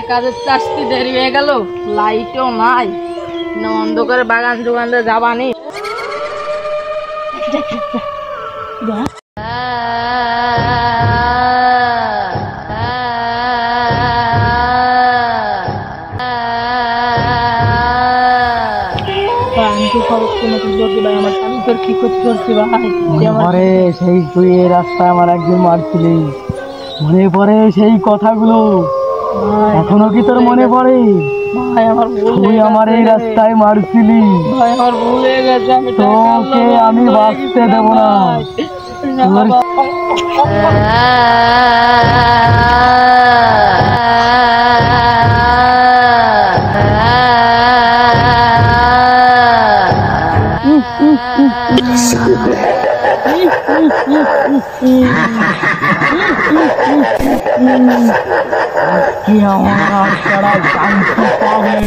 কাজের আসতে দেরি হয়ে গেল, লাইটও নাই, না অন্ধকারে বাগান জোগানতে যাবানি। সেই তুই এই রাস্তায় আমার একদিন মারছিলি, মনে পড়ে সেই কথাগুলো? এখনো কি তোর মনে পড়ে? ভাই আমার ভুল, তুই আমার এই রাস্তায় মারছিলি। ভাই আমার ভুল হয়ে গেছে, আমি তোকে আমি বাঁচতে দেব না। কি আমার সারা জানতে পাবে।